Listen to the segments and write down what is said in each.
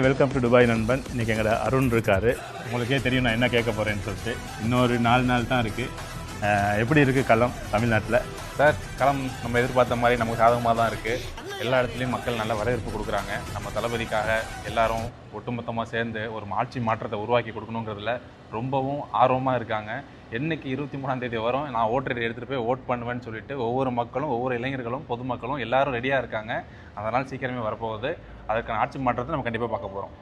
Welcome to Dubai நண்பன். இன்றைக்கி எங்களோட அருண் இருக்கார். உங்களுக்கே தெரியும் நான் என்ன கேட்க போகிறேன்னு சொல்லிட்டு. இன்னொரு 4 நாள் தான் இருக்குது. எப்படி இருக்குது களம் தமிழ்நாட்டில்? சார், களம் நம்ம எதிர்பார்த்த மாதிரி நமக்கு சாதகமாக தான் இருக்குது. எல்லா இடத்துலையும் மக்கள் நல்ல வரவேற்பு கொடுக்குறாங்க. நம்ம தளபதிக்காக எல்லாரும் ஒட்டுமொத்தமாக சேர்ந்து ஒரு ஆட்சி மாற்றத்தை உருவாக்கி கொடுக்கணுங்கிறதுல ரொம்பவும் ஆர்வமாக இருக்காங்க. என்றைக்கு 23ஆம் தேதி வரும் நான் ஓட்டரை எடுத்துகிட்டு போய் ஓட் பண்ணுவேன்னு சொல்லிட்டு ஒவ்வொரு மக்களும், ஒவ்வொரு இளைஞர்களும், பொதுமக்களும் எல்லாரும் ரெடியாக இருக்காங்க. அதனால் சீக்கிரமே வரப்போகுது. அதற்கான ஆட்சி மாற்றத்தை நம்ம கண்டிப்பாக பார்க்க போகிறோம்.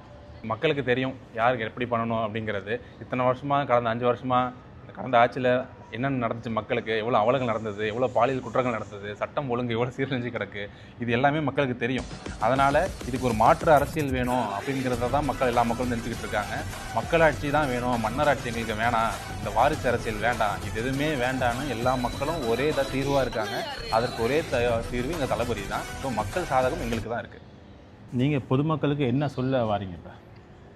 மக்களுக்கு தெரியும் யாருக்கு எப்படி பண்ணணும் அப்படிங்கிறது. இத்தனை வருஷமாக, கடந்த 5 வருஷமாக கடந்த ஆட்சியில் என்னென்ன நடந்துச்சு, மக்களுக்கு எவ்வளோ அவலங்கள் நடந்தது, எவ்வளோ பாலியல் குற்றங்கள் நடந்தது, சட்டம் ஒழுங்கு எவ்வளோ சீரழிஞ்சு கிடக்கு, இது எல்லாமே மக்களுக்கு தெரியும். அதனால் இதுக்கு ஒரு மாற்று அரசியல் வேணும் அப்படிங்கிறத தான் எல்லா மக்களும் நினச்சிக்கிட்டு இருக்காங்க. மக்களாட்சி தான் வேணும், மன்னராட்சி எங்களுக்கு வேணாம், இந்த வாரிசு அரசியல் வேண்டாம், இது எதுவுமே வேண்டான்னு எல்லா மக்களும் ஒரே தீர்வாக இருக்காங்க. அதற்கு ஒரே தீர்வு எங்கள் தளபதி தான். ஸோ மக்கள் சாதகம் எங்களுக்கு தான் இருக்குது. நீங்கள் பொதுமக்களுக்கு என்ன சொல்ல வாரீங்க இப்போ?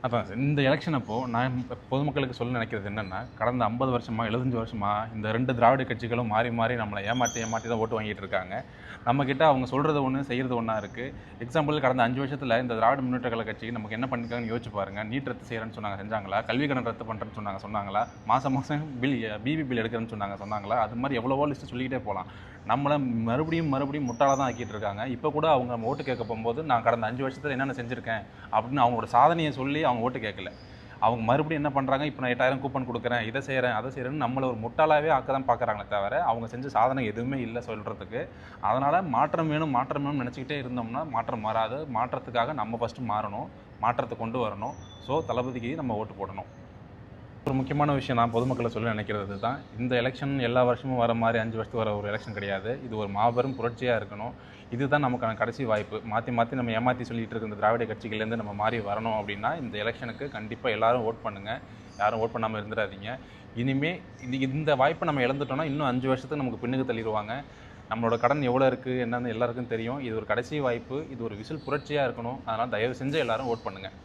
அதான் இந்த எலெக்ஷன் அப்போது நான் பொதுமக்களுக்கு சொல்ல நினைக்கிறது என்னென்னா, கடந்த 50 வருஷமாக 75 வருஷமாக இந்த 2 திராவிட கட்சிகளும் மாறி மாறி நம்மளை ஏமாற்றி தான் ஓட்டு வாங்கிட்டு இருக்காங்க. நம்மக்கிட்ட அவங்க சொல்கிறது ஒன்று, செய்கிறது ஒன்றா இருக்குது. எக்ஸாம்பிள், கடந்த 5 வருஷத்தில் இந்த திராவிட முன்னேற்ற கழக கட்சி நமக்கு என்ன பண்ணியிருக்காங்கன்னு யோசிச்சு பாருங்கள். நீட் ரத்து செய்கிறேன்னு சொன்னாங்க, செஞ்சாங்களா? கல்வி கடன் ரத்து பண்ணுறேன்னு சொன்னாங்களா? மாதம் பிபி பில் எடுக்கிறேன்னு சொன்னாங்களா? அது மாதிரி எவ்வளவோ லிஸ்ட்டு சொல்லிக்கிட்டே போகலாம். நம்மளை மறுபடியும் முட்டாளாக தான் ஆக்கிட்டு இருக்காங்க. இப்போ கூட அவங்க நம்ம ஓட்டு கேட்க போகும்போது நான் கடந்த 5 வருஷத்தில் என்னென்ன செஞ்சுருக்கேன் அப்படின்னு அவங்களோட சாதனையை சொல்லி அவங்க ஓட்டு கேட்கல. அவங்க மறுபடியும் என்ன பண்ணுறாங்க, இப்போ நான் 8000 கூப்பன் கொடுக்குறேன், இதை செய்கிறேன், அதை செய்கிறேன்னு நம்மளை ஒரு முட்டாளாகவே ஆக்க தான் பார்க்குறாங்களே தவிர அவங்க செஞ்ச சாதனை எதுவுமே இல்லை சொல்கிறதுக்கு. அதனால் மாற்றம் வேணும்னு நினச்சிக்கிட்டே இருந்தோம்னா மாற்றம் மாறாது. மாற்றத்துக்காக நம்ம ஃபஸ்ட்டு மாறணும், மாற்றத்தை கொண்டு வரணும். ஸோ தளபதிக்கு நம்ம ஓட்டு போடணும். ஒரு முக்கியமான விஷயம் நான் பொதுமக்களை சொல்ல நினைக்கிறது தான், இந்த எலெக்ஷன் எல்லா வருஷமும் வர மாதிரி 5 வருஷத்துக்கு வர ஒரு எலெக்ஷன் கிடையாது. இது ஒரு மாபெரும் புரட்சியாக இருக்கணும். இதுதான் நமக்கான கடைசி வாய்ப்பு. மாற்றி நம்ம ஏமாற்றி சொல்லிட்டு இருக்க இந்த திராவிட கட்சிகள்லேருந்து நம்ம மாறி வரணும் அப்படின்னா இந்த எலெக்ஷனுக்கு கண்டிப்பாக எல்லாரும் ஓட் பண்ணுங்கள். யாரும் ஓட் பண்ணாமல் இருந்துடாதீங்க. இனிமேல் இந்த வாய்ப்பை நம்ம இழந்துட்டோம்னா இன்னும் 5 வருஷத்துக்கு நமக்கு பின்னுக்கு தள்ளிடுவாங்க. நம்மளோட கடன் எவ்வளோ இருக்குது என்னன்னு எல்லாருக்கும் தெரியும். இது ஒரு கடைசி வாய்ப்பு. இது ஒரு விசில் புரட்சியாக இருக்கணும். அதனால் தயவு செஞ்சு எல்லாரும் ஓட் பண்ணுங்கள்.